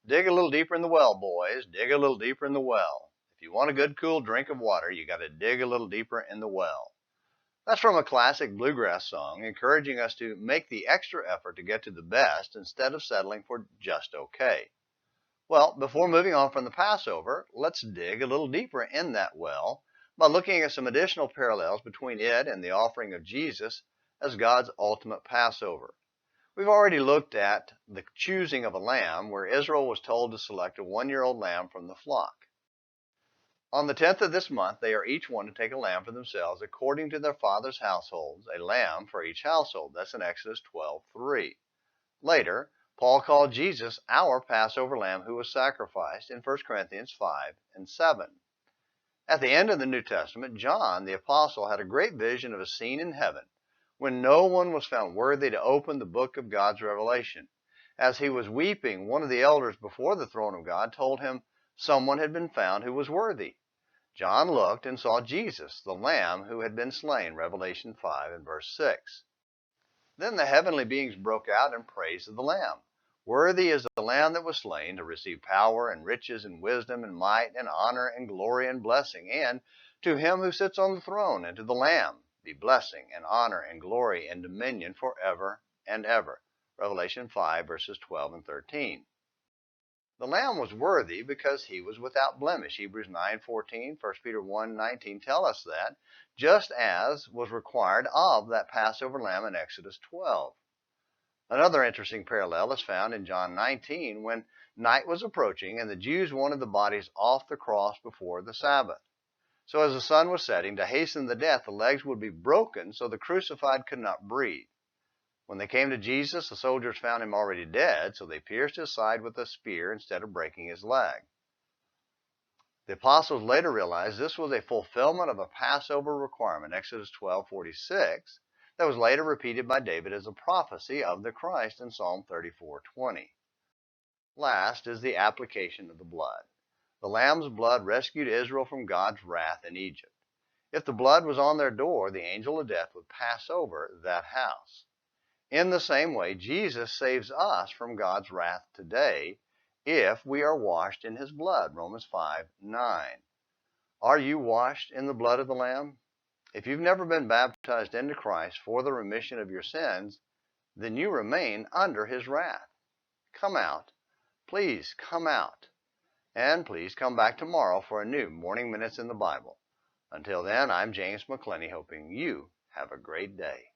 Dig a little deeper in the well, boys. Dig a little deeper in the well. If you want a good, cool drink of water, you got to dig a little deeper in the well. That's from a classic bluegrass song, encouraging us to make the extra effort to get to the best instead of settling for just okay. Well, before moving on from the Passover, let's dig a little deeper in that well by looking at some additional parallels between it and the offering of Jesus as God's ultimate Passover. We've already looked at the choosing of a lamb, where Israel was told to select a 1-year-old lamb from the flock. On the 10th of this month, they are each one to take a lamb for themselves according to their father's households, a lamb for each household. That's in Exodus 12:3. Later, Paul called Jesus our Passover lamb who was sacrificed in 1 Corinthians 5:7. At the end of the New Testament, John the Apostle had a great vision of a scene in heaven when no one was found worthy to open the book of God's revelation. As he was weeping, one of the elders before the throne of God told him someone had been found who was worthy. John looked and saw Jesus, the Lamb who had been slain, Revelation 5:6. Then the heavenly beings broke out in praise of the Lamb. Worthy is the Lamb that was slain to receive power and riches and wisdom and might and honor and glory and blessing. And to him who sits on the throne and to the Lamb be blessing and honor and glory and dominion forever and ever. Revelation 5:12-13. The Lamb was worthy because he was without blemish. Hebrews 9:14, 1 Peter 1:19 tell us that, just as was required of that Passover lamb in Exodus 12. Another interesting parallel is found in John 19 when night was approaching and the Jews wanted the bodies off the cross before the Sabbath. So as the sun was setting, to hasten the death, the legs would be broken so the crucified could not breathe. When they came to Jesus, the soldiers found him already dead, so they pierced his side with a spear instead of breaking his leg. The apostles later realized this was a fulfillment of a Passover requirement, Exodus 12:46, that was later repeated by David as a prophecy of the Christ in Psalm 34:20. Last is the application of the blood. The lamb's blood rescued Israel from God's wrath in Egypt. If the blood was on their door, the angel of death would pass over that house. In the same way, Jesus saves us from God's wrath today if we are washed in his blood, Romans 5:9. Are you washed in the blood of the Lamb? If you've never been baptized into Christ for the remission of your sins, then you remain under his wrath. Come out. Please come out. And please come back tomorrow for a new Morning Minutes in the Bible. Until then, I'm James McClenny, hoping you have a great day.